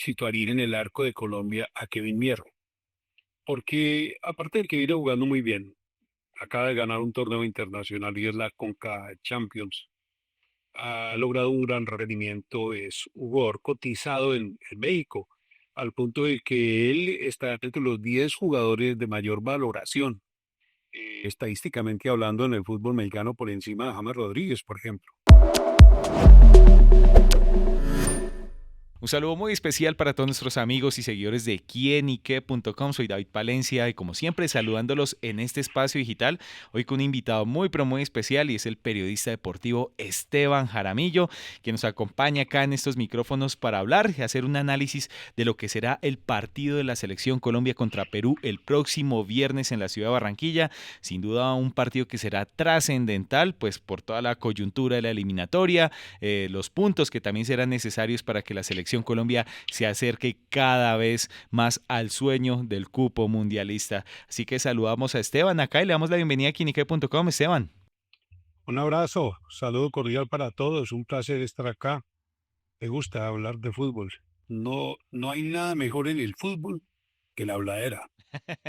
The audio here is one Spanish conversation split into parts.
situaría en el arco de Colombia a Kevin Mierro, porque aparte de que viene jugando muy bien, acaba de ganar un torneo internacional y es la Conca Champions. Ha logrado un gran rendimiento, es un jugador cotizado en México, al punto de que él está entre los 10 jugadores de mayor valoración, estadísticamente hablando en el fútbol mexicano por encima de James Rodríguez, por ejemplo. Un saludo muy especial para todos nuestros amigos y seguidores de quienique.com. Soy David Palencia y como siempre saludándolos en este espacio digital, hoy con un invitado muy pero muy especial y es el periodista deportivo Esteban Jaramillo, que nos acompaña acá en estos micrófonos para hablar y hacer un análisis de lo que será el partido de la selección Colombia contra Perú el próximo viernes en la ciudad de Barranquilla. Sin duda un partido que será trascendental pues por toda la coyuntura de la eliminatoria, los puntos que también serán necesarios para que la selección Colombia se acerque cada vez más al sueño del cupo mundialista. Así que saludamos a Esteban acá y le damos la bienvenida a Quinique.com. Esteban. Un abrazo, saludo cordial para todos, un placer estar acá. Me gusta hablar de fútbol. No, no hay nada mejor en el fútbol que la habladera.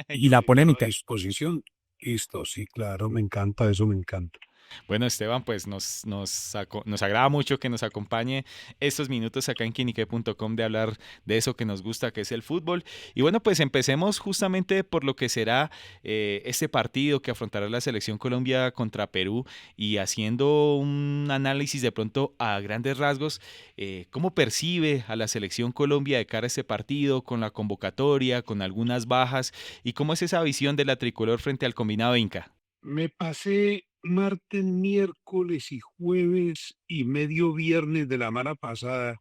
Y Y la yo quedo a polémica. disposición. Listo, sí, claro, me encanta, eso me encanta. Bueno, Esteban, pues nos agrada mucho que nos acompañe estos minutos acá en Quinique.com de hablar de eso que nos gusta, que es el fútbol. Y bueno, pues empecemos justamente por lo que será este partido que afrontará la selección Colombia contra Perú y haciendo un análisis de pronto a grandes rasgos, ¿cómo percibe a la selección Colombia de cara a este partido, con la convocatoria, con algunas bajas y cómo es esa visión de la tricolor frente al combinado Inca? Me pasé martes, miércoles y jueves y medio viernes de la semana pasada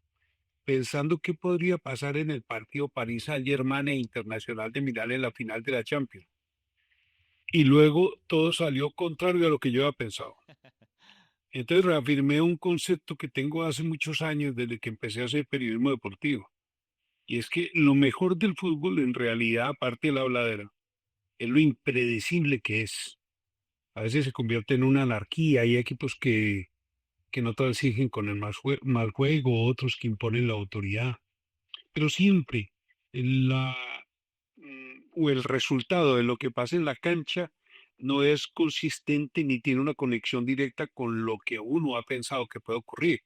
pensando qué podría pasar en el partido París Saint-Germain e Internacional de Milán en la final de la Champions. Y luego todo salió contrario a lo que yo había pensado. Entonces reafirmé un concepto que tengo hace muchos años desde que empecé a hacer periodismo deportivo. Y es que lo mejor del fútbol en realidad, aparte de la habladera, es lo impredecible que es. A veces se convierte en una anarquía. Hay equipos que no transigen con el mal juego, otros que imponen la autoridad. Pero siempre la, o el resultado de lo que pasa en la cancha no es consistente ni tiene una conexión directa con lo que uno ha pensado que puede ocurrir.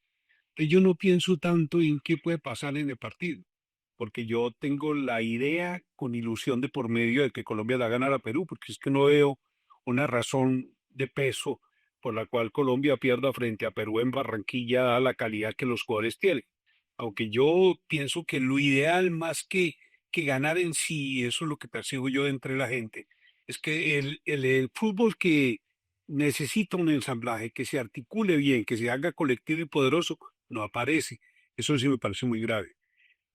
Yo no pienso tanto en qué puede pasar en el partido, porque yo tengo la idea con ilusión de por medio de que Colombia la gana a Perú, porque es que no veo una razón de peso por la cual Colombia pierda frente a Perú en Barranquilla a la calidad que los jugadores tienen. Aunque yo pienso que lo ideal más que ganar en sí, eso es lo que percibo yo entre la gente, es que el fútbol que necesita un ensamblaje, que se articule bien, que se haga colectivo y poderoso, no aparece. Eso sí me parece muy grave.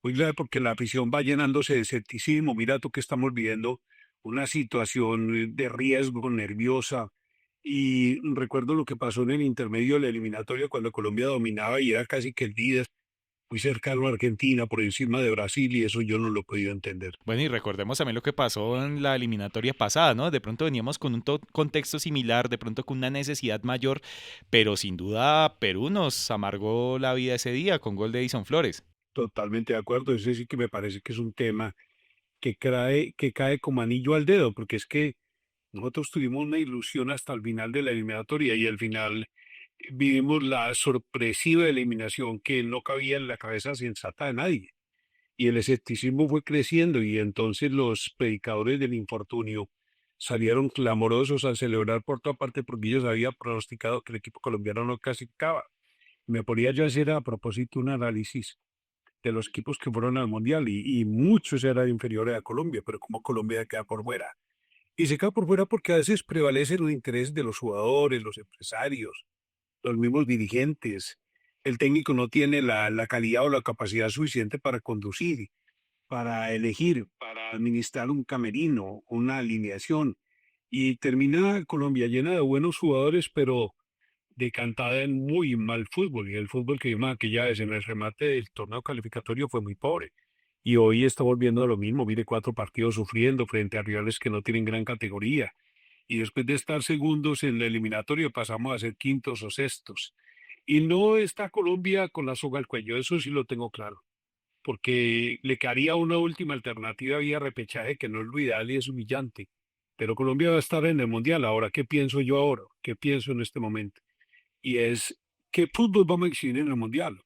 Muy grave porque la afición va llenándose de escepticismo. Mira tú que estamos viviendo una situación de riesgo nerviosa. Y recuerdo lo que pasó en el intermedio de la eliminatoria cuando Colombia dominaba y era casi que el líder, muy cercano a Argentina, por encima de Brasil, y eso yo no lo he podido entender. Bueno, y recordemos también lo que pasó en la eliminatoria pasada, ¿no? De pronto veníamos con un contexto similar, de pronto con una necesidad mayor, pero sin duda Perú nos amargó la vida ese día con gol de Edison Flores. Totalmente de acuerdo. Ese sí que me parece que es un tema que cae como anillo al dedo, porque es que nosotros tuvimos una ilusión hasta el final de la eliminatoria y al final vivimos la sorpresiva eliminación que no cabía en la cabeza sensata de nadie. Y el escepticismo fue creciendo y entonces los predicadores del infortunio salieron clamorosos a celebrar por toda parte porque ellos habían pronosticado que el equipo colombiano no clasificaba. Me ponía yo a hacer a propósito un análisis de los equipos que fueron al Mundial y muchos eran inferiores a Colombia, pero como Colombia queda por fuera. Y se queda por fuera porque a veces prevalece los intereses de los jugadores, los empresarios, los mismos dirigentes. El técnico no tiene la calidad o la capacidad suficiente para conducir, para elegir, para administrar un camerino, una alineación. Y termina Colombia llena de buenos jugadores, pero decantada en muy mal fútbol. Y el fútbol que vimos aquella vez en el remate del torneo calificatorio fue muy pobre. Y hoy está volviendo a lo mismo. Mire, 4 partidos sufriendo frente a rivales que no tienen gran categoría. Y después de estar segundos en el eliminatorio pasamos a ser quintos o sextos. Y no está Colombia con la soga al cuello, eso sí lo tengo claro. porque le quedaría una última alternativa vía repechaje que no es lo ideal y es humillante. Pero Colombia va a estar en el Mundial. Ahora, ¿qué pienso yo ahora? ¿Qué pienso en este momento? Y es, ¿qué fútbol vamos a exhibir en el Mundial?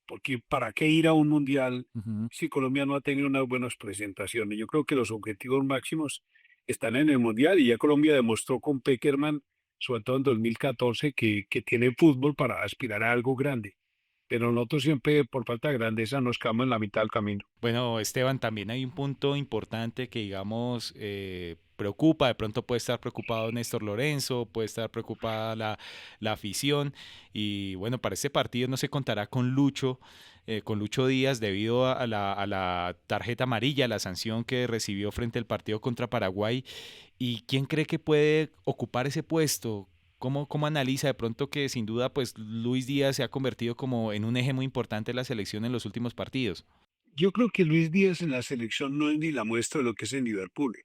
Porque ¿para qué ir a un Mundial Ujú. si Colombia no ha tenido unas buenas presentaciones? Yo creo que los objetivos máximos están en el Mundial y ya Colombia demostró con Peckerman, sobre todo en 2014, que tiene fútbol para aspirar a algo grande. Pero nosotros siempre, por falta de grandeza, nos quedamos en la mitad del camino. Bueno, Esteban, también hay un punto importante que, digamos, preocupa. De pronto puede estar preocupado Néstor Lorenzo, puede estar preocupada la afición. Y bueno, para este partido no se contará con Lucho Díaz, debido a la tarjeta amarilla, la sanción que recibió frente al partido contra Paraguay. ¿Y quién cree que puede ocupar ese puesto? ¿Cómo analiza de pronto que sin duda pues Luis Díaz se ha convertido como en un eje muy importante de la selección en los últimos partidos? Yo creo que Luis Díaz en la selección no es ni la muestra de lo que es en Liverpool.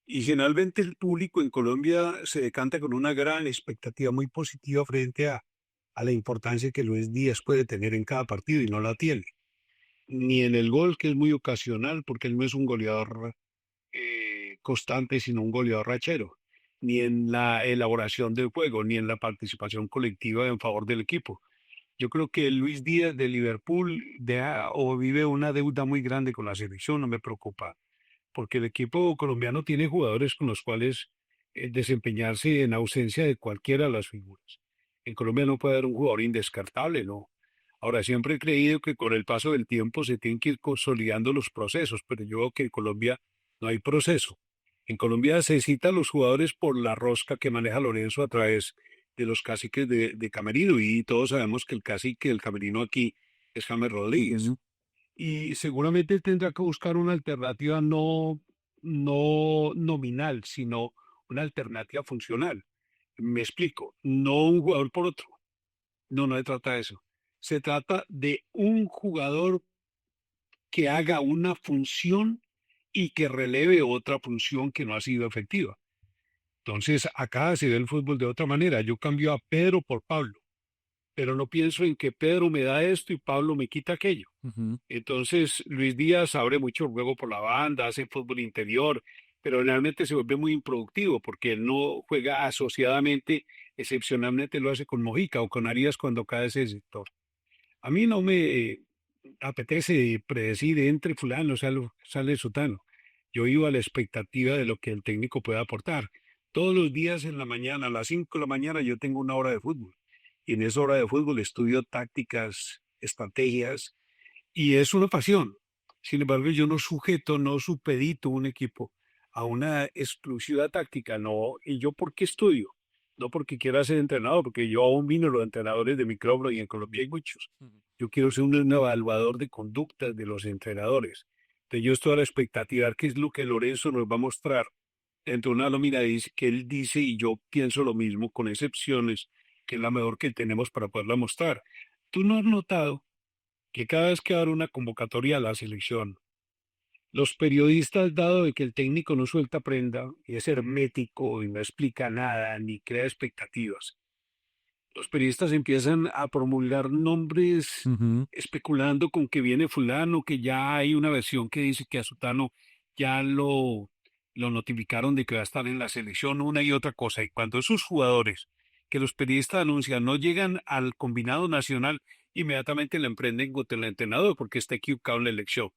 Y generalmente el público en Colombia se decanta con una gran expectativa muy positiva frente a la importancia que Luis Díaz puede tener en cada partido y no la tiene. Ni en el gol, que es muy ocasional, porque él no es un goleador constante, sino un goleador rachero, ni en la elaboración del juego, ni en la participación colectiva en favor del equipo. Yo creo que Luis Díaz de Liverpool o vive una deuda muy grande con la selección, no me preocupa, porque el equipo colombiano tiene jugadores con los cuales desempeñarse en ausencia de cualquiera de las figuras. En Colombia no puede haber un jugador indescartable, ¿no? Ahora, siempre he creído que con el paso del tiempo se tienen que ir consolidando los procesos, pero yo veo que en Colombia no hay proceso. En Colombia se citan los jugadores por la rosca que maneja Lorenzo a través de los caciques de Camerino, y todos sabemos que el cacique del Camerino aquí es James Rodríguez. Ujú. Y seguramente tendrá que buscar una alternativa no nominal, sino una alternativa funcional. Me explico, no un jugador por otro. No, no se trata de eso. Se trata de un jugador que haga una función y que releve otra función que no ha sido efectiva. Entonces, acá se ve el fútbol de otra manera. Yo cambio a Pedro por Pablo, pero no pienso en que Pedro me da esto y Pablo me quita aquello. Ujú. Entonces, Luis Díaz abre mucho el juego por la banda, hace fútbol interior, pero realmente se vuelve muy improductivo porque él no juega asociadamente, excepcionalmente lo hace con Mojica o con Arias cuando cae ese sector. A mí no me apetece predecir entre fulano, sale sutano. Yo iba a la expectativa de lo que el técnico pueda aportar. Todos los días en la mañana, a las 5 de la mañana, yo tengo una hora de fútbol. Y en esa hora de fútbol estudio tácticas, estrategias, y es una pasión. Sin embargo, yo no sujeto, no supedito un equipo a una exclusiva táctica, no. ¿Y yo por qué estudio? No porque quiera ser entrenador, porque yo aún vino los entrenadores de micrófono y en Colombia hay muchos. Ujú. Yo quiero ser un evaluador de conductas de los entrenadores. Entonces yo estoy a la expectativa de qué es lo que Lorenzo nos va a mostrar dentro de una nómina que él dice y yo pienso lo mismo, con excepciones, que es la mejor que tenemos para poderla mostrar. ¿Tú no has notado que cada vez que abre una convocatoria a la selección, los periodistas, dado de que el técnico no suelta prenda y es hermético y no explica nada ni crea expectativas, los periodistas empiezan a promulgar nombres Ujú. especulando con que viene fulano, que ya hay una versión que dice que a Sutano ya lo notificaron de que va a estar en la selección, una y otra cosa. Y cuando esos jugadores que los periodistas anuncian no llegan al combinado nacional, inmediatamente le emprenden contra el entrenador porque está equivocado en la elección.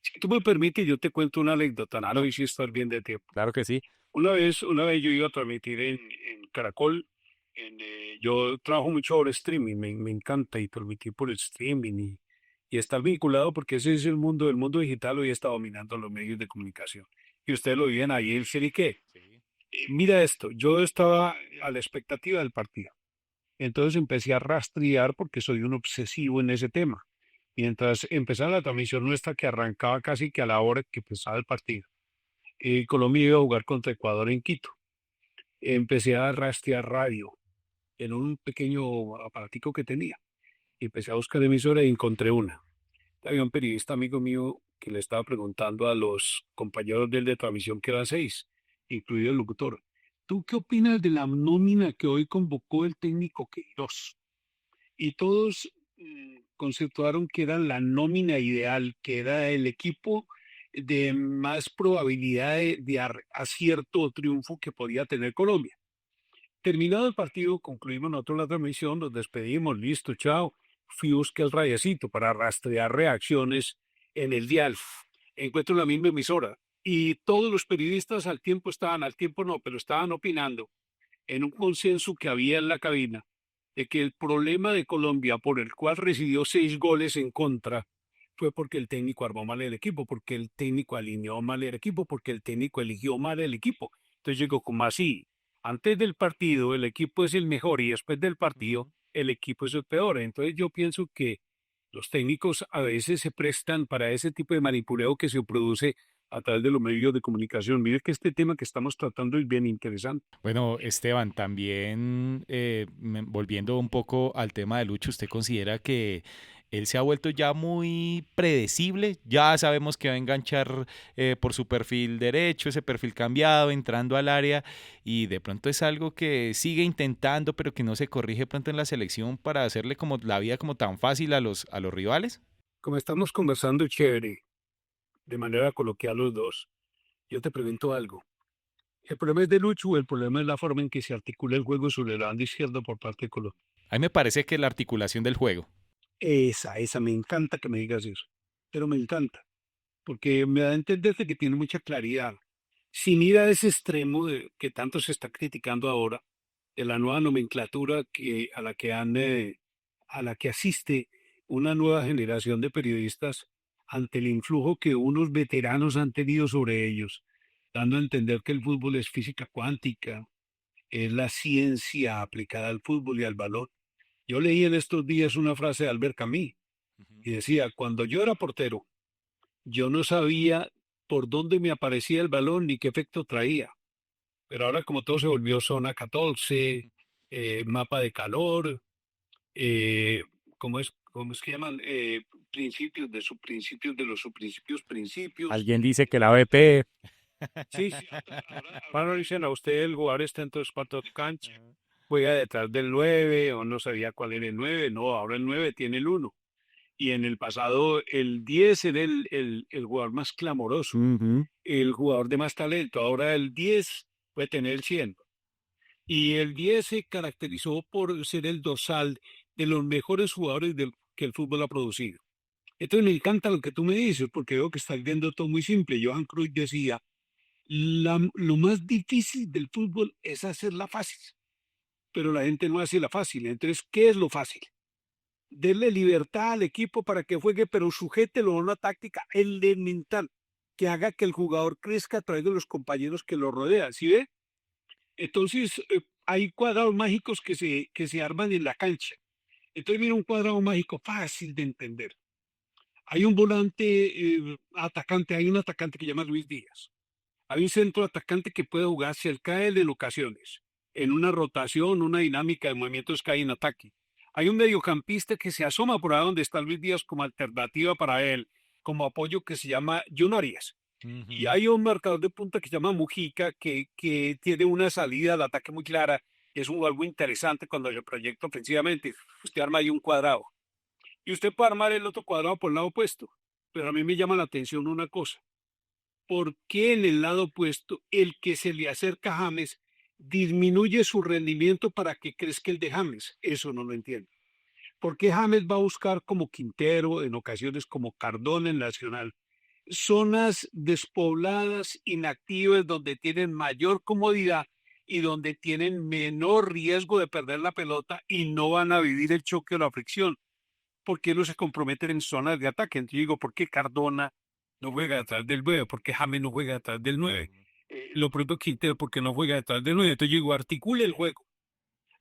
Si tú me permites, yo te cuento una anécdota, no sé si estás bien de tiempo. Claro que sí. Una vez yo iba a transmitir en Caracol. Yo trabajo mucho ahora streaming, me encanta y transmitir por el streaming y estar vinculado porque ese es el mundo digital hoy está dominando los medios de comunicación. Y ustedes lo viven ahí, el serie qué. Sí. Mira esto, yo estaba a la expectativa del partido. Entonces empecé a rastrear porque soy un obsesivo en ese tema. Mientras empezaba la transmisión nuestra que arrancaba casi que a la hora que empezaba el partido. Colombia iba a jugar contra Ecuador en Quito. Empecé a rastrear radio en un pequeño aparatico que tenía. Y empecé a buscar emisora y encontré una. Había un periodista amigo mío que le estaba preguntando a los compañeros del de transmisión, que eran 6, incluido el locutor. ¿Tú qué opinas de la nómina que hoy convocó el técnico Queiroz? Y todos conceptuaron que era la nómina ideal, que era el equipo de más probabilidad de acierto o triunfo que podía tener Colombia. Terminado el partido, concluimos nosotros la transmisión, nos despedimos, listo, chao. Fui a buscar el radiacito para rastrear reacciones en el dial. Encuentro la misma emisora y todos los periodistas al tiempo estaban, al tiempo no, pero estaban opinando en un consenso que había en la cabina de que el problema de Colombia por el cual recibió 6 goles en contra fue porque el técnico armó mal el equipo, porque el técnico alineó mal el equipo, porque el técnico eligió mal el equipo. Entonces llegó como así. Antes del partido el equipo es el mejor y después del partido el equipo es el peor. Entonces yo pienso que los técnicos a veces se prestan para ese tipo de manipuleo que se produce a través de los medios de comunicación. Mire que este tema que estamos tratando es bien interesante. Bueno, Esteban, también volviendo un poco al tema de Lucho, ¿usted considera que él se ha vuelto ya muy predecible? Ya sabemos que va a enganchar por su perfil derecho, ese perfil cambiado, entrando al área, y de pronto es algo que sigue intentando, pero que no se corrige pronto en la selección para hacerle como la vida como tan fácil a los rivales. Como estamos conversando chévere, de manera coloquial los dos, yo te pregunto algo. ¿El problema es de Lucho o el problema es la forma en que se articula el juego sobre la banda izquierda por parte de Colombia? A mí me parece que la articulación del juego. Esa, me encanta que me digas eso. Pero me encanta, porque me da a entender de que tiene mucha claridad. Sin ir a ese extremo que tanto se está criticando ahora, de la nueva nomenclatura a la que asiste una nueva generación de periodistas ante el influjo que unos veteranos han tenido sobre ellos, dando a entender que el fútbol es física cuántica, es la ciencia aplicada al fútbol y al balón. Yo leí en estos días una frase de Albert Camus Ujú. y decía, cuando yo era portero, yo no sabía por dónde me aparecía el balón ni qué efecto traía. Pero ahora como todo se volvió zona 14, mapa de calor, eh, cómo es que llaman? Principios de los principios. Alguien dice que la BP, Sí, sí, ahora dicen a usted el jugador está en tres cuartos de cancha, juega detrás del 9 o no sabía cuál era el 9 no, ahora el 9 tiene el uno. Y en el pasado el 10 era el jugador más clamoroso, ujú, el jugador de más talento. Ahora el 10 puede tener el 100. Y el 10 se caracterizó por ser el dorsal de los mejores jugadores que el fútbol ha producido. Entonces me encanta lo que tú me dices, porque veo que estás viendo todo muy simple. Johan Cruyff decía, lo más difícil del fútbol es hacerla fácil, pero la gente no hace la fácil. Entonces, ¿qué es lo fácil? Denle libertad al equipo para que juegue, pero sujételo a una táctica elemental que haga que el jugador crezca a través de los compañeros que lo rodean. ¿Sí ve? Entonces, hay cuadrados mágicos que se arman en la cancha. Entonces, mira un cuadrado mágico fácil de entender. Hay un volante atacante, hay un atacante que se llama Luis Díaz. Hay un centro atacante que puede jugar cerca de él en ocasiones, en una rotación, una dinámica de movimientos que hay en ataque. Hay un mediocampista que se asoma por ahí donde está Luis Díaz como alternativa para él, como apoyo que se llama Jun Arias. Y Ujú. hay un marcador de punta que se llama Mujica, que tiene una salida al ataque muy clara. Es un algo interesante cuando se proyecta ofensivamente. Usted arma ahí un cuadrado. Y usted puede armar el otro cuadrado por el lado opuesto. Pero a mí me llama la atención una cosa. ¿Por qué en el lado opuesto el que se le acerca a James disminuye su rendimiento para que crezca el de James? Eso no lo entiendo. ¿Por qué James va a buscar como Quintero, en ocasiones como Cardona en Nacional, zonas despobladas, inactivas, donde tienen mayor comodidad y donde tienen menor riesgo de perder la pelota y no van a vivir el choque o la fricción? ¿Por qué no se comprometen en zonas de ataque? Entonces digo, ¿por qué Cardona no juega detrás del 9? ¿Por qué James no juega detrás del 9? Lo pronto Quintero, ¿por qué no juega detrás del 9? Entonces digo, articule el juego,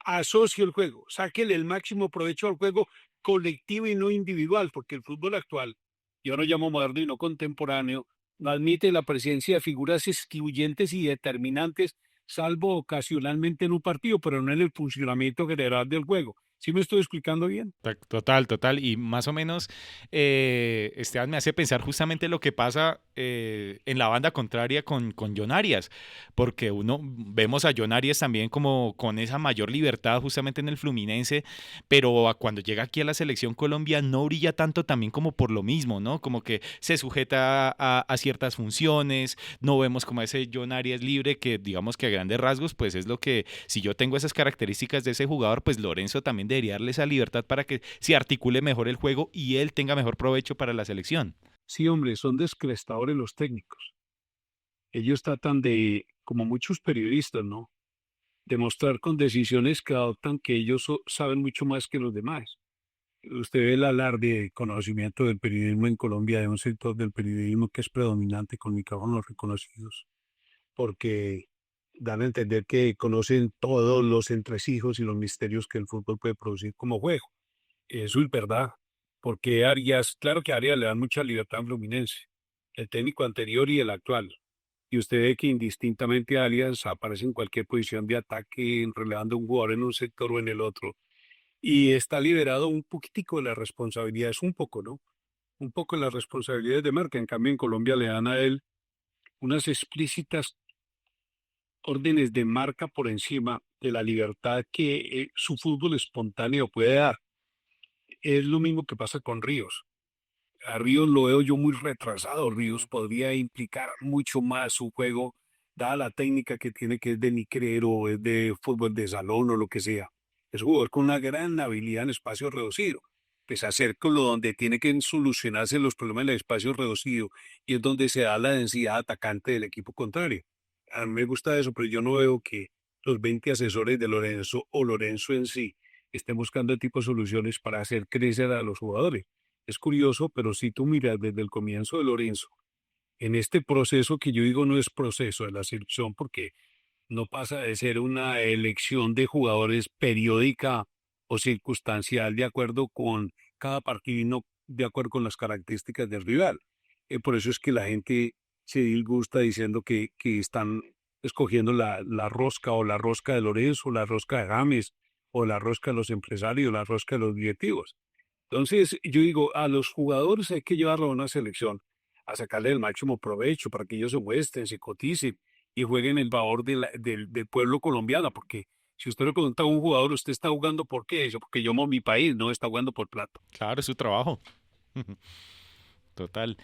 asocie el juego, sáquele el máximo provecho al juego colectivo y no individual, porque el fútbol actual, yo lo llamo moderno y no contemporáneo, no admite la presencia de figuras excluyentes y determinantes, salvo ocasionalmente en un partido, pero no en el funcionamiento general del juego. ¿Sí me estoy explicando bien? Total, total. Y más o menos, Esteban me hace pensar justamente lo que pasa en la banda contraria con John Arias, porque uno vemos a John Arias también como con esa mayor libertad justamente en el Fluminense, pero cuando llega aquí a la selección Colombia no brilla tanto también como por lo mismo, ¿no? Como que se sujeta a ciertas funciones, no vemos como ese John Arias libre que digamos que a grandes rasgos, pues es lo que, si yo tengo esas características de ese jugador, pues Lorenzo también debería darle esa libertad para que se articule mejor el juego y él tenga mejor provecho para la selección. Sí, hombre, son descrestadores los técnicos. Ellos tratan de, como muchos periodistas, ¿no? Demostrar con decisiones que adoptan que ellos saben mucho más que los demás. Usted ve el alarde de conocimiento del periodismo en Colombia, de un sector del periodismo que es predominante con micrófonos reconocidos, porque dan a entender que conocen todos los entresijos y los misterios que el fútbol puede producir como juego. Eso es verdad, porque Arias, claro que a Arias le dan mucha libertad en Fluminense, el técnico anterior y el actual. Y usted ve que indistintamente Arias aparece en cualquier posición de ataque, relevando un jugador en un sector o en el otro. Y está liberado un poquitico de las responsabilidades, un poco, ¿no? Un poco de las responsabilidades de marca. En cambio, en Colombia le dan a él unas explícitas órdenes de marca por encima de la libertad que su fútbol espontáneo puede dar. Es lo mismo que pasa con Ríos. A Ríos lo veo yo muy retrasado. Ríos podría implicar mucho más su juego, dada la técnica que tiene, que es de nicrero, es de fútbol de salón o lo que sea. Es un jugador con una gran habilidad en espacio reducido. Pues hacerlo donde tiene que solucionarse los problemas en el espacio reducido y es donde se da la densidad atacante del equipo contrario. A mí me gusta eso, pero yo no veo que los 20 asesores de Lorenzo o Lorenzo en sí estén buscando tipo de soluciones para hacer crecer a los jugadores. Es curioso, pero si tú miras desde el comienzo de Lorenzo, en este proceso que yo digo no es proceso de la selección porque no pasa de ser una elección de jugadores periódica o circunstancial de acuerdo con cada partido y no de acuerdo con las características del rival. Por eso es que la gente se disgusta diciendo que están escogiendo la rosca o la rosca de Lorenzo, la rosca de James o la rosca de los empresarios, la rosca de los directivos. Entonces, yo digo, a los jugadores hay que llevarlo a una selección, a sacarle el máximo provecho para que ellos se muestren, se coticen y jueguen el favor del pueblo colombiano, porque si usted le pregunta a un jugador, ¿usted está jugando por qué? Eso, porque yo amo mi país, no está jugando por plata. Claro, es su trabajo. Total.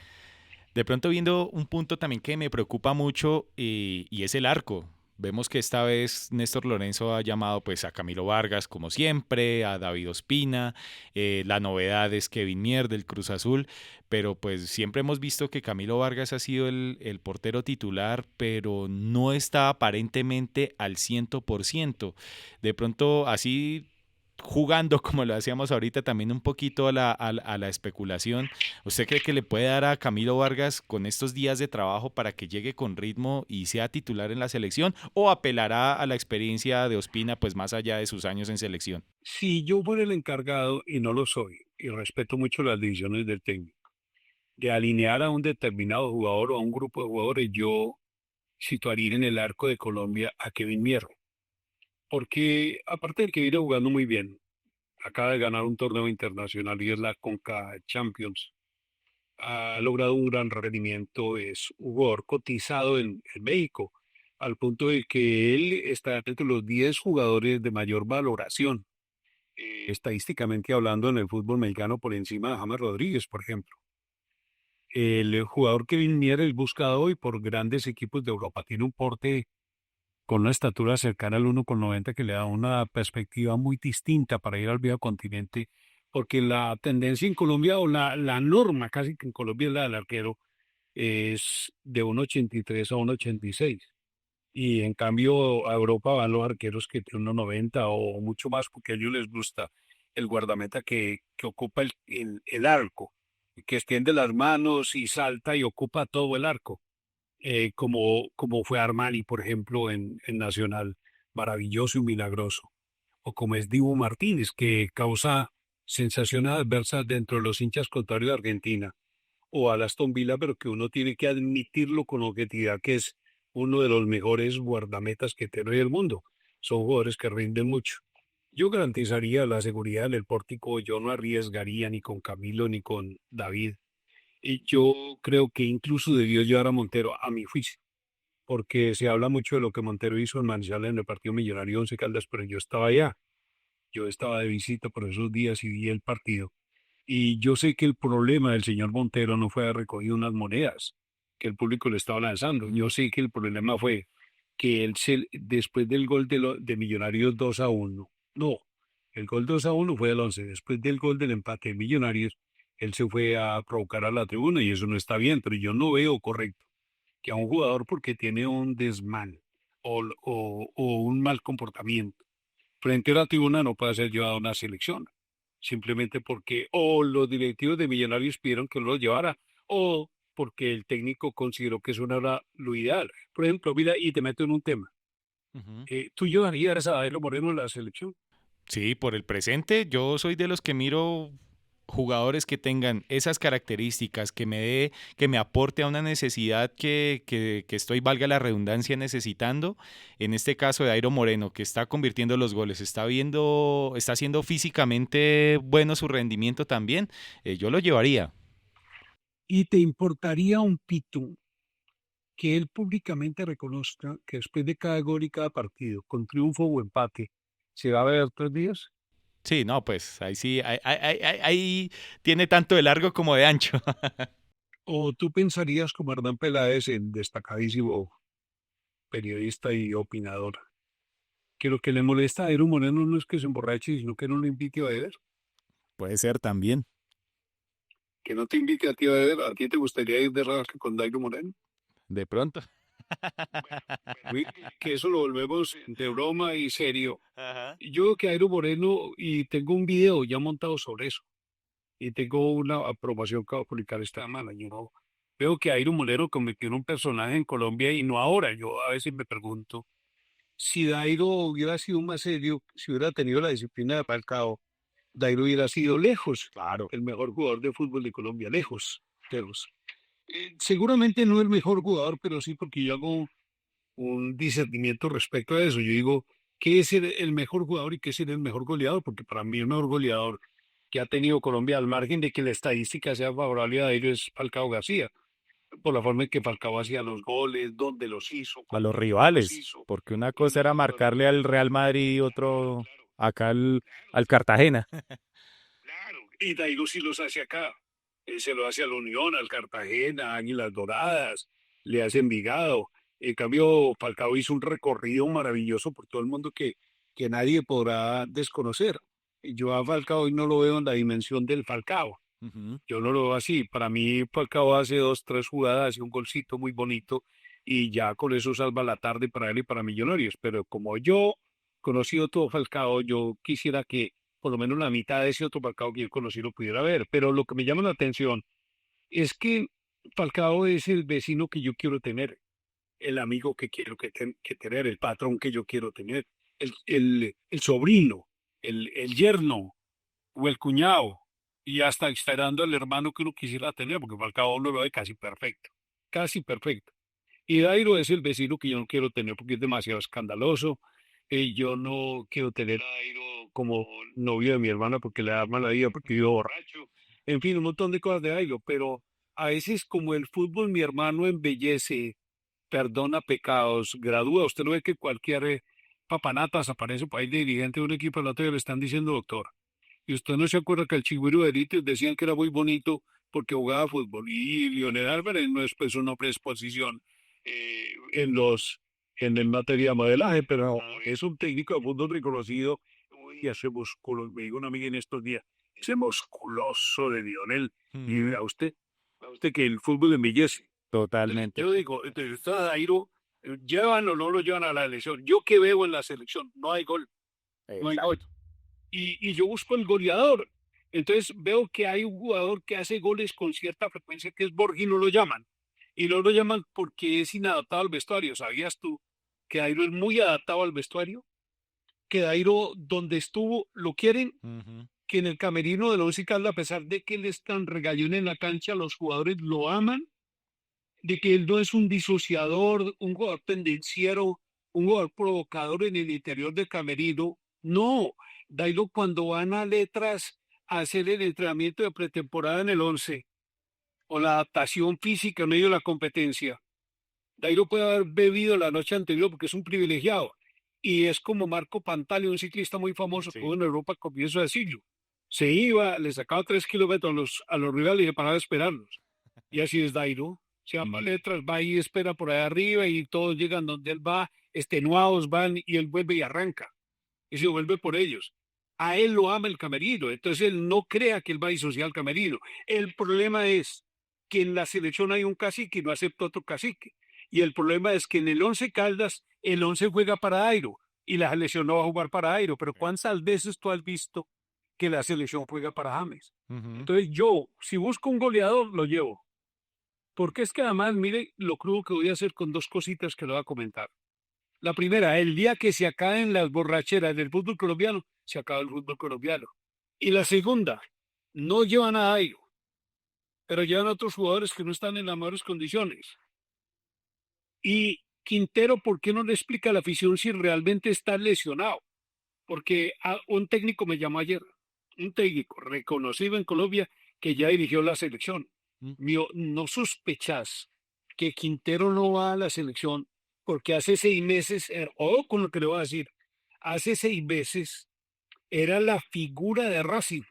De pronto viendo un punto también que me preocupa mucho y es el arco. Vemos que esta vez Néstor Lorenzo ha llamado pues a Camilo Vargas como siempre, a David Ospina, la novedad es Kevin Mier del Cruz Azul, pero pues siempre hemos visto que Camilo Vargas ha sido el portero titular, pero no está aparentemente al 100%. De pronto así jugando como lo hacíamos ahorita también un poquito a la especulación. ¿Usted cree que le puede dar a Camilo Vargas con estos días de trabajo para que llegue con ritmo y sea titular en la selección o apelará a la experiencia de Ospina pues más allá de sus años en selección? Si yo fuera el encargado, y no lo soy, y respeto mucho las decisiones del técnico, de alinear a un determinado jugador o a un grupo de jugadores, yo situaría en el arco de Colombia a Kevin Mier, porque aparte de que viene jugando muy bien, acaba de ganar un torneo internacional y es la Conca Champions. Ha logrado un gran rendimiento, es un jugador cotizado en México, al punto de que él está entre los 10 jugadores de mayor valoración, estadísticamente hablando en el fútbol mexicano por encima de James Rodríguez, por ejemplo. El jugador que Mier es buscado hoy por grandes equipos de Europa. Tiene un porte con una estatura cercana al 1,90 que le da una perspectiva muy distinta para ir al viejo continente, porque la tendencia en Colombia o la norma casi que en Colombia es la del arquero es de 1,83 a 1,86. Y en cambio a Europa van los arqueros que tienen 1,90 o mucho más porque a ellos les gusta el guardameta que ocupa el arco, que extiende las manos y salta y ocupa todo el arco como fue Armani, por ejemplo, en Nacional, maravilloso y milagroso, o como es Dibu Martínez, que causa sensaciones adversas dentro de los hinchas contrarios de Argentina, o al Aston Villa, pero que uno tiene que admitirlo con objetividad, que es uno de los mejores guardametas que tiene hoy el mundo. Son jugadores que rinden mucho. Yo garantizaría la seguridad en el pórtico, yo no arriesgaría ni con Camilo ni con David. Y yo creo que incluso debió llevar a Montero a mi juicio, porque se habla mucho de lo que Montero hizo en Manizales en el partido Millonario Once Caldas, pero yo estaba allá, yo estaba de visita por esos días y vi el partido. Y yo sé que el problema del señor Montero no fue haber recogido unas monedas que el público le estaba lanzando. Yo sé que el problema fue que después del gol de Millonarios 2-1, no, el gol 2-1 fue del 11. Después del gol del empate de Millonarios, él se fue a provocar a la tribuna y eso no está bien, pero yo no veo correcto que a un jugador porque tiene un desmán o un mal comportamiento frente a la tribuna no puede ser llevado a una selección, simplemente porque o los directivos de Millonarios pidieron que lo llevara o porque el técnico consideró que eso no era lo ideal. Por ejemplo, mira, y te meto en un tema. Ujú. ¿Tú llevarías a Dairo Moreno en la selección? Sí, por el presente, yo soy de los que miro jugadores que tengan esas características, que me aporte a una necesidad que estoy, valga la redundancia, necesitando. En este caso de Dairo Moreno, que está convirtiendo los goles, está haciendo físicamente bueno su rendimiento también, yo lo llevaría. ¿Y te importaría un pito que él públicamente reconozca que después de cada gol y cada partido, con triunfo o empate, se va a ver 3 días? Sí, no, pues ahí sí, ahí tiene tanto de largo como de ancho. ¿O tú pensarías como Hernán Peláez, el destacadísimo periodista y opinador, que lo que le molesta a Dairo Moreno no es que se emborrache, sino que no lo invite a beber? Puede ser también. Que no te invite a ti a beber, ¿a ti te gustaría ir de rasca con Dairo Moreno? De pronto. Uy, que eso lo volvemos de broma y serio. Ajá. Yo veo que Dairo Moreno, y tengo un video ya montado sobre eso, y tengo una aprobación que va a publicar esta semana. Yo veo que Dairo Moreno convirtió en un personaje en Colombia y no ahora. Yo a veces me pregunto, si Dairo hubiera sido más serio, si hubiera tenido la disciplina de Falcao, Dairo hubiera sido lejos Claro. el mejor jugador de fútbol de Colombia, lejos, lejos. Seguramente no el mejor jugador, pero sí porque yo hago un discernimiento respecto a eso. Yo digo, ¿qué es el mejor jugador y qué es el mejor goleador? Porque para mí el mejor goleador que ha tenido Colombia, al margen de que la estadística sea favorable a ellos, es Falcao García, por la forma en que Falcao hacía los goles, dónde los hizo, A con los qué equipo los rivales, hizo. porque una cosa era Claro, a los marcarle al rivales. Real Madrid y Claro, otro claro, acá claro, al Cartagena. claro. Y Dairo sí los hace acá. Se lo hace a la Unión, al Cartagena, a Águilas Doradas, le hace Envigado. En cambio, Falcao hizo un recorrido maravilloso por todo el mundo que nadie podrá desconocer. Yo a Falcao hoy no lo veo en la dimensión del Falcao. Ujú. Yo no lo veo así. Para mí, Falcao hace dos, tres jugadas, hace un golcito muy bonito y ya con eso salva la tarde para él y para Millonarios. Pero como yo conocido todo Falcao, yo quisiera que por lo menos la mitad de ese otro Falcao que yo conocí lo pudiera ver. Pero lo que me llama la atención es que Falcao es el vecino que yo quiero tener, el amigo que quiero que tener, el patrón que yo quiero tener, el sobrino, el yerno o el cuñado, y hasta esperando al hermano que uno quisiera tener, porque Falcao uno lo ve casi perfecto, casi perfecto. Y Dairo es el vecino que yo no quiero tener porque es demasiado escandaloso. Yo no quiero tener a Dairo como novio de mi hermana porque le da mala vida, porque vive borracho. En fin, un montón de cosas de Dairo, pero a veces como el fútbol, mi hermano embellece, perdona pecados, gradúa. Usted no ve que cualquier papanatas aparece por ahí de dirigente de un equipo al otro y le están diciendo doctor. Y usted no se acuerda que el Chigüiro de Erites decían que era muy bonito porque jugaba fútbol. Y Leonel Álvarez no es pues una predisposición en en materia de modelaje, pero es un técnico de fútbol reconocido. Uy, ese músculo, me dijo una amiga en estos días, ese musculoso de Lionel. Y Ujú. a usted que el fútbol embellece. Entonces, Totalmente. yo digo, entonces, usted a Dairo, ¿llevan o no lo llevan a la selección? Yo que veo en la selección, no hay gol, no hay gol Exacto. y yo busco el goleador. Entonces veo que hay un jugador que hace goles con cierta frecuencia que es Borja y no lo llaman. Y no lo llaman porque es inadaptado al vestuario. ¿Sabías tú que Dairo es muy adaptado al vestuario? Que Dairo, donde estuvo, lo quieren, Ujú. que en el camerino de Once Caldas, a pesar de que él es tan regallón en la cancha, los jugadores lo aman, de que él no es un disociador, un jugador tendenciero, un jugador provocador en el interior del camerino. No, Dairo, cuando van a Letras a hacer el entrenamiento de pretemporada en el 11 o la adaptación física en medio de la competencia, Dairo puede haber bebido la noche anterior porque es un privilegiado. Y es como Marco Pantaleón, un ciclista muy famoso que hubo Sí. en Europa al comienzo del siglo. Se iba, le sacaba 3 kilómetros a los rivales y se paraba a esperarlos. Y así es Dairo. Se llama Letras, va y espera por ahí arriba y todos llegan donde él va, extenuados van y él vuelve y arranca. Y se vuelve por ellos. A él lo ama el camerino, entonces él no crea que él va a disociar al camerino. El problema es que en la selección hay un cacique y no acepta otro cacique. Y el problema es que en el 11 Caldas, el 11 juega para Dairo y la selección no va a jugar para Dairo. Pero ¿cuántas veces tú has visto que la selección juega para James? Ujú. Entonces yo, si busco un goleador, lo llevo. Porque es que además, mire lo crudo que voy a hacer con dos cositas que le voy a comentar. La primera, el día que se acaben las borracheras del fútbol colombiano, se acaba el fútbol colombiano. Y la segunda, no llevan a Dairo, pero llevan a otros jugadores que no están en las mejores condiciones. Y Quintero, ¿por qué no le explica a la afición si realmente está lesionado? Porque un técnico me llamó ayer, un técnico reconocido en Colombia que ya dirigió la selección. Mm. Mío, ¿no sospechas que Quintero no va a la selección porque hace 6 meses, o con lo que le voy a decir, hace 6 meses era la figura de Racing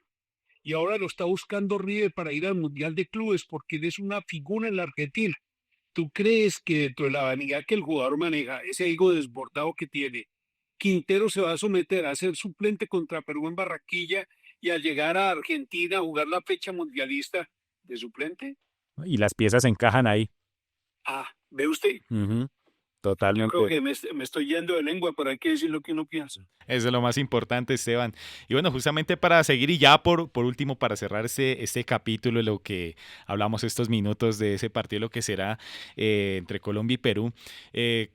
y ahora lo está buscando River para ir al Mundial de Clubes porque él es una figura en la Argentina? ¿Tú crees que dentro de la vanidad que el jugador maneja, ese ego desbordado que tiene, Quintero se va a someter a ser suplente contra Perú en Barranquilla y al llegar a Argentina a jugar la fecha mundialista de suplente? Y las piezas encajan ahí. Ah, ve usted, Ujú, yo creo totalmente. que me estoy yendo de lengua, pero hay que decir lo que uno piensa. Eso es lo más importante, Esteban. Y bueno, justamente para seguir y ya por último, para cerrar este capítulo, lo que hablamos estos minutos de ese partido, lo que será entre Colombia y Perú,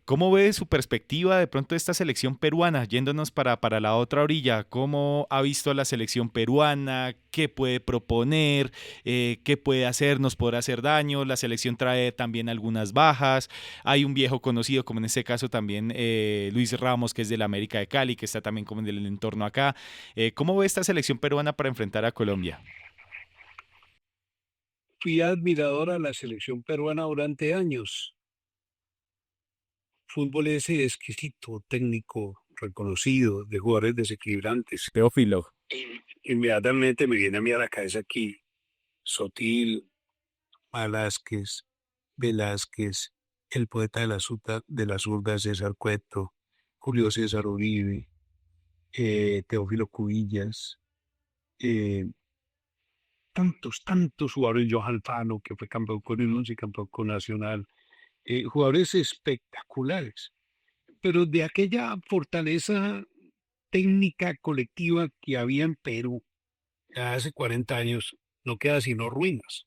¿cómo ve su perspectiva de pronto de esta selección peruana? Yéndonos para la otra orilla, ¿cómo ha visto a la selección peruana? ¿Qué puede proponer? ¿Qué puede hacer? ¿Nos podrá hacer daño? La selección trae también algunas bajas. Hay un viejo conocido, como en este caso también Luis Ramos, que es de la América de Cali, que está también como en el entorno acá. ¿Cómo ve esta selección peruana para enfrentar a Colombia? Fui admirador a la selección peruana durante años. Fútbol ese exquisito, técnico, reconocido, de jugadores desequilibrantes. Teófilo. Inmediatamente me viene a mí a la cabeza aquí Sotil, Velázquez, Velázquez, el poeta de la zurda César Cueto, Julio César Uribe, Teófilo Cubillas, eh, tantos jugadores, Johan Fano, que fue campeón con el Once y campeón con Nacional, jugadores espectaculares, pero de aquella fortaleza técnica colectiva que había en Perú hace 40 años, no queda sino ruinas.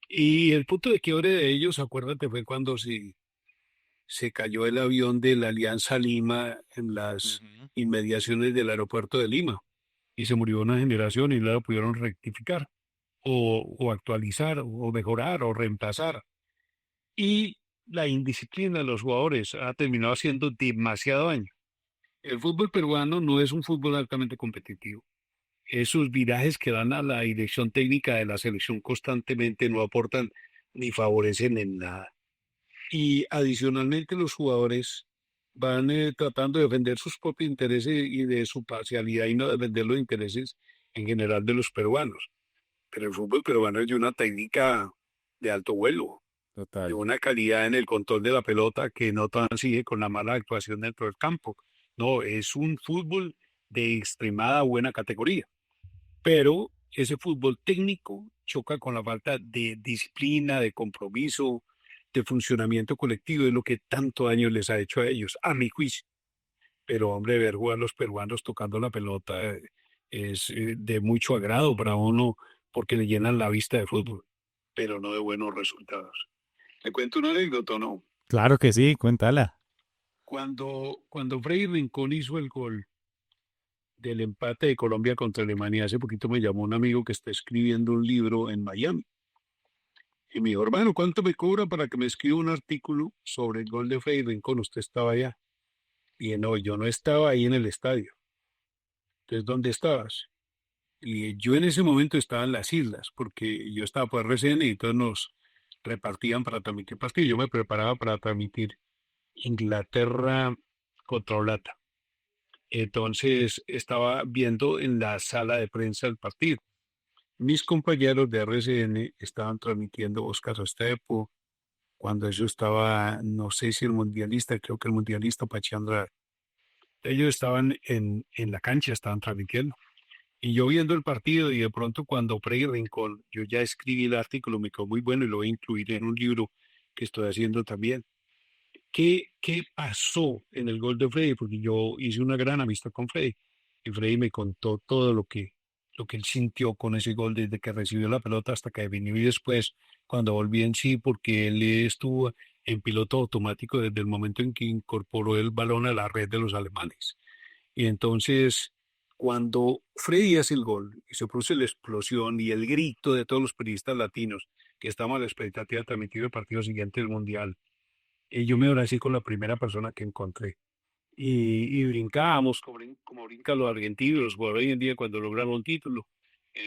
Y el punto de quiebre de ellos, acuérdate, fue cuando se cayó el avión de la Alianza Lima en las Ujú. inmediaciones del aeropuerto de Lima y se murió una generación y no la pudieron rectificar o actualizar o mejorar o reemplazar. Y la indisciplina de los jugadores ha terminado haciendo demasiado daño. El fútbol peruano no es un fútbol altamente competitivo. Esos virajes que dan a la dirección técnica de la selección constantemente no aportan ni favorecen en nada. Y adicionalmente los jugadores van tratando de defender sus propios intereses y de su parcialidad y no defender los intereses en general de los peruanos. Pero el fútbol peruano es de una técnica de alto vuelo, de Total. una calidad en el control de la pelota que no transige con la mala actuación dentro del campo. No, es un fútbol de extremada buena categoría, pero ese fútbol técnico choca con la falta de disciplina, de compromiso, de funcionamiento colectivo, es lo que tanto daño les ha hecho a ellos, a mi juicio. Pero hombre, ver jugar a los peruanos tocando la pelota es de mucho agrado para uno porque le llenan la vista de fútbol, pero no de buenos resultados. ¿Le cuento una anécdota o no? Claro que sí, cuéntala. Cuando Freddy Rincón hizo el gol del empate de Colombia contra Alemania, hace poquito me llamó un amigo que está escribiendo un libro en Miami. Y me dijo, hermano, ¿cuánto me cobra para que me escriba un artículo sobre el gol de Freddy Rincón? Usted estaba allá. Y no, yo no estaba ahí en el estadio. Entonces, ¿dónde estabas? Y yo en ese momento estaba en las islas, porque yo estaba por RCN y entonces nos repartían para transmitir partidos. Yo me preparaba para transmitir Inglaterra contra Holanda. Entonces estaba viendo en la sala de prensa el partido. Mis compañeros de RCN estaban transmitiendo Oscar Restrepo, cuando yo estaba, no sé si el mundialista, creo que el mundialista Pachi Andrade. Ellos estaban en la cancha, estaban transmitiendo. Y yo viendo el partido y de pronto cuando Freddy Rincón, yo ya escribí el artículo, me quedó muy bueno y lo voy a incluir en un libro que estoy haciendo también. ¿Qué pasó en el gol de Freddy? Porque yo hice una gran amistad con Freddy y Freddy me contó todo lo que él sintió con ese gol desde que recibió la pelota hasta que vino y después cuando volví en sí, porque él estuvo en piloto automático desde el momento en que incorporó el balón a la red de los alemanes. Y entonces, cuando Freddy hace el gol y se produce la explosión y el grito de todos los periodistas latinos que estamos a la expectativa de transmitir el partido siguiente del Mundial, yo me abracé con la primera persona que encontré. Y brincábamos como brincan los argentinos, los jugadores hoy en día cuando lograron un título,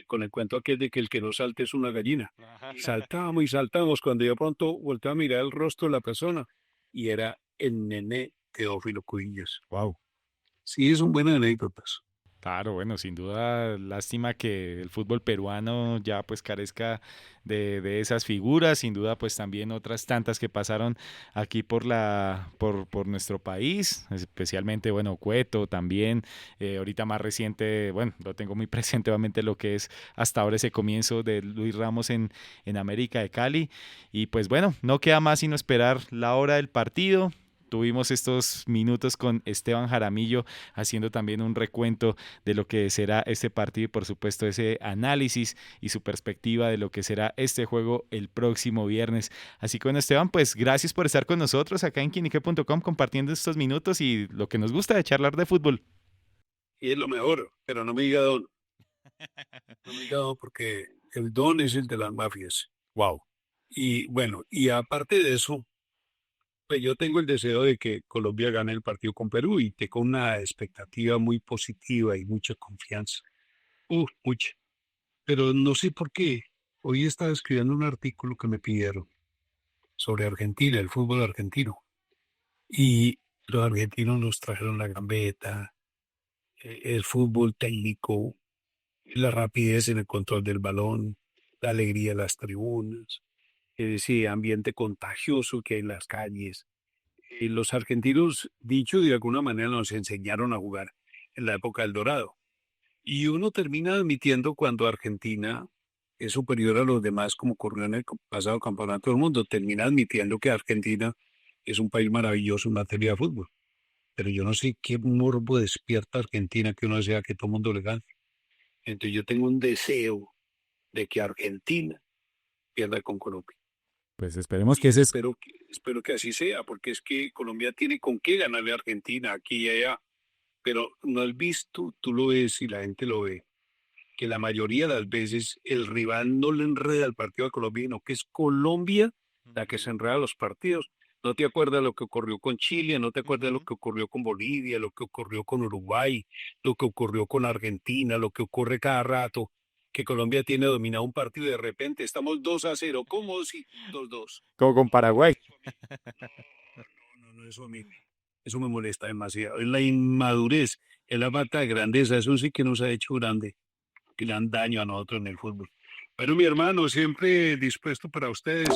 con el cuento aquel de que el que no salte es una gallina. Y saltábamos y saltábamos cuando yo pronto volteé a mirar el rostro de la persona y era el nené Teófilo Cubillos. Wow. Sí, son buenas anécdotas. Claro, bueno, sin duda, lástima que el fútbol peruano ya pues carezca de esas figuras, sin duda pues también otras tantas que pasaron aquí por nuestro país, especialmente, bueno, Cueto también, ahorita más reciente, bueno, lo tengo muy presente obviamente lo que es hasta ahora ese comienzo de Luis Ramos en América de Cali, y pues bueno, no queda más sino esperar la hora del partido. Tuvimos estos minutos con Esteban Jaramillo haciendo también un recuento de lo que será este partido y por supuesto ese análisis y su perspectiva de lo que será este juego el próximo viernes. Así que bueno, Esteban, pues gracias por estar con nosotros acá en quinique.com compartiendo estos minutos y lo que nos gusta de charlar de fútbol. Y es lo mejor, pero no me diga don. No me diga don porque el don es el de las mafias. Wow. Y bueno, y aparte de eso, pues yo tengo el deseo de que Colombia gane el partido con Perú y tengo una expectativa muy positiva y mucha confianza. Mucha. Pero no sé por qué. Hoy estaba escribiendo un artículo que me pidieron sobre Argentina, el fútbol argentino. Y los argentinos nos trajeron la gambeta, el fútbol técnico, la rapidez en el control del balón, la alegría de las tribunas, ese ambiente contagioso que hay en las calles. Los argentinos, dicho de alguna manera, nos enseñaron a jugar en la época del Dorado. Y uno termina admitiendo cuando Argentina es superior a los demás, como ocurrió en el pasado campeonato del mundo, termina admitiendo que Argentina es un país maravilloso en materia de fútbol. Pero yo no sé qué morbo despierta Argentina que uno desea que todo el mundo le gane. Entonces yo tengo un deseo de que Argentina pierda con Colombia. Pues esperemos que Y ese es... espero que así sea, porque es que Colombia tiene con qué ganarle a Argentina aquí y allá. Pero no has visto, tú lo ves y la gente lo ve, que la mayoría de las veces el rival no le enreda el partido a Colombia, sino que es Colombia la que se enreda los partidos. ¿No te acuerdas lo que ocurrió con Chile? ¿No te acuerdas lo que ocurrió con Bolivia? Lo que ocurrió con Uruguay, lo que ocurrió con Argentina, lo que ocurre cada rato, que Colombia tiene dominado un partido y de repente estamos 2-0, ¿cómo si 2-2? Como con Paraguay. No, eso me molesta demasiado. Es la inmadurez, es la falta de grandeza, eso sí que nos ha hecho grande, que le dan daño a nosotros en el fútbol. Pero mi hermano, siempre dispuesto para ustedes.